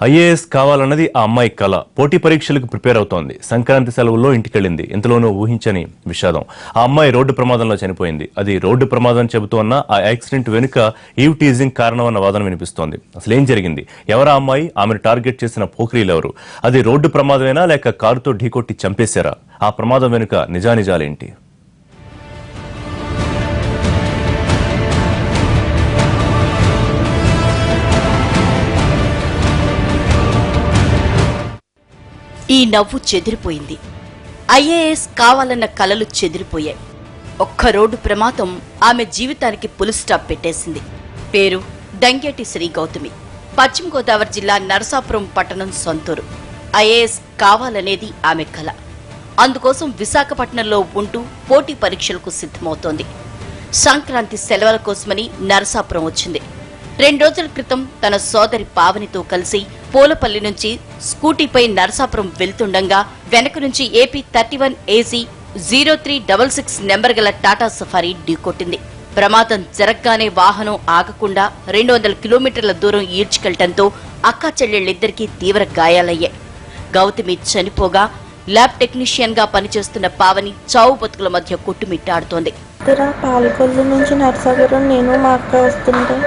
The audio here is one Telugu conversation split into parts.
ఐఏఎస్ కావాలన్నది ఆ అమ్మాయి కళ. పోటీ పరీక్షలకు ప్రిపేర్ అవుతోంది. సంక్రాంతి సెలవుల్లో ఇంటికెళ్లింది. ఇంతలోనూ ఊహించని విషాదం. ఆ అమ్మాయి రోడ్డు ప్రమాదంలో చనిపోయింది. అది రోడ్డు ప్రమాదం చెబుతోన్న ఆ యాక్సిడెంట్ వెనుక ఈవ్ టీజింగ్ కారణమన్న వాదన వినిపిస్తోంది. అసలేం జరిగింది? ఎవరా అమ్మాయి? ఆమెను టార్గెట్ చేసిన పోఖ్రీలెవరు? అది రోడ్డు ప్రమాదమేనా లేక కారుతో ఢీకొట్టి చంపేశారా? ఆ ప్రమాదం వెనుక నిజానిజాలేంటి? ఈ నవ్వు చెదిరిపోయింది. ఐఏఎస్ కావాలన్న కలలు చెదిరిపోయాయి. ఒక్క రోడ్డు ప్రమాదం ఆమె జీవితానికి పుల్ స్టాప్ పెట్టేసింది. పేరు డంగేటి శ్రీ గౌతమి. పశ్చిమ గోదావరి జిల్లా నరసాపురం పట్టణం సొంతూరు. ఐఏఎస్ కావాలనేది ఆమె కల. అందుకోసం విశాఖపట్నంలో ఉంటూ పోటీ పరీక్షలకు సిద్ధమవుతోంది. సంక్రాంతి సెలవుల కోసమని నరసాపురం వచ్చింది. 2 రోజుల క్రితం తన సోదరి పావనితో కలిసి పూలపల్లి నుంచి స్కూటీపై నరసాపురం వెళ్తుండగా వెనక నుంచి ఏపీ 31 AC 0366 నెంబర్ గల టాటా సఫారీ ఢీకొట్టింది. ప్రమాదం జరగగానే వాహనం ఆగకుండా 200 కిలోమీటర్ల దూరం ఈడ్చుకెళ్లడంతో అక్కా చెల్లెళ్లిద్దరికీ తీవ్ర గాయాలయ్యాయి. గౌతమి చనిపోగా ల్యాబ్ టెక్నీషియన్ గా పనిచేస్తున్న పావని చావు బతుకుల మధ్య కొట్టుమిట్టాడుతోంది. పాలకొల్లు నుంచి నరసాపురం నేను మా అక్క వస్తుంటే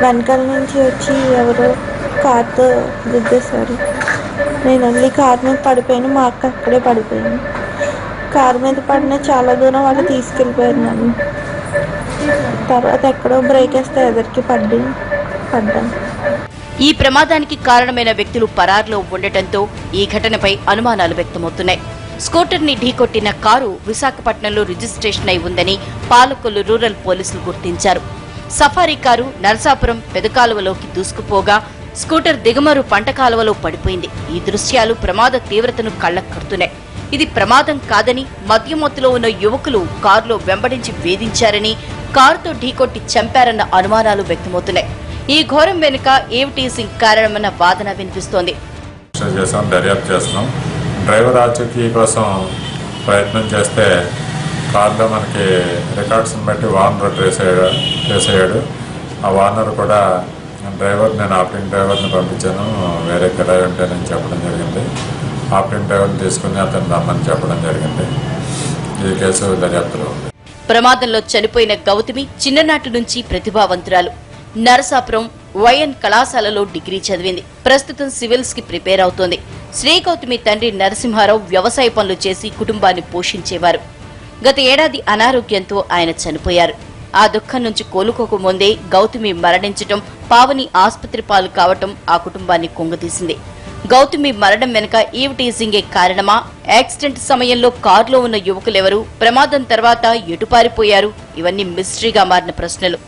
వెనకాల నుంచి వచ్చి ఎవరో కార్తో గుద్దేశారు. నేను వెళ్ళి కారు మీద పడిపోయాను. మా అక్క అక్కడే పడిపోయాను. కారు మీద పడిన చాలా దూరం వాళ్ళు తీసుకెళ్ళిపోయారు నన్ను. తర్వాత ఎక్కడో బ్రేక్ వేస్తే ఎదురికి పడ్డాను. ఈ ప్రమాదానికి కారణమైన వ్యక్తులు పరారులో ఉండటంతో ఈ ఘటనపై అనుమానాలు వ్యక్తమవుతున్నాయి. స్కూటర్ ని ఢీకొట్టిన కారు విశాఖపట్నంలో రిజిస్ట్రేషన్ అయి ఉందని పాలకొల్లు రూరల్ పోలీసులు గుర్తించారు. సఫారీ కారు నరసాపురం పెదకాలువలోకి దూసుకుపోగా స్కూటర్ దిగమరు పంట కాలువలో పడిపోయింది. ఈ దృశ్యాలు ప్రమాద తీవ్రతను కళ్లకు కడుతున్నాయి. ఇది ప్రమాదం కాదని మద్యమత్తులో ఉన్న యువకులు కారులో వెంబడించి వేధించారని, కారుతో ఢీకొట్టి చంపారన్న అనుమానాలు వ్యక్తమవుతున్నాయి. ఈ ఘోరం వెనుక ఈవ్ టీజింగ్ కారణమన్న వాదన వినిపిస్తోంది. డ్రైవర్ ఆచూకీ కోసం ప్రయత్నం చేస్తే కార్లో మనకి రికార్డ్స్ని బట్టి వార్నర్ ట్రేస్ అయ్యాడు. ఆ వార్నర్ కూడా నేను ఆపరేటింగ్ డ్రైవర్ని పంపించాను, వేరే కిరాయి ఉంటానని చెప్పడం జరిగింది. ఆపరేటింగ్ డ్రైవర్ని తీసుకుని అతను రమ్మని చెప్పడం జరిగింది. ఈ కేసు దర్యాప్తులో ఉంది. ప్రమాదంలో చనిపోయిన గౌతమి చిన్ననాటి నుంచి ప్రతిభావంతురాలు. నరసాపురం వైఎన్ కళాశాలలో డిగ్రీ చదివింది. ప్రస్తుతం సివిల్స్ కి ప్రిపేర్ అవుతోంది. శ్రీ గౌతమి తండ్రి నరసింహారావు వ్యవసాయ పనులు చేసి కుటుంబాన్ని పోషించేవారు. గత ఏడాది అనారోగ్యంతో ఆయన చనిపోయారు. ఆ దుఃఖం నుంచి కోలుకోకముందే గౌతమి మరణించటం, పావని ఆసుపత్రి పాలు కావటం ఆ కుటుంబాన్ని కుంగదీసింది. గౌతమి మరణం వెనుక ఈవ్ టీజింగే కారణమా? యాక్సిడెంట్ సమయంలో కారులో ఉన్న యువకులెవరు? ప్రమాదం తర్వాత ఎటు పారిపోయారు? ఇవన్నీ మిస్టరీగా మారిన ప్రశ్నలు.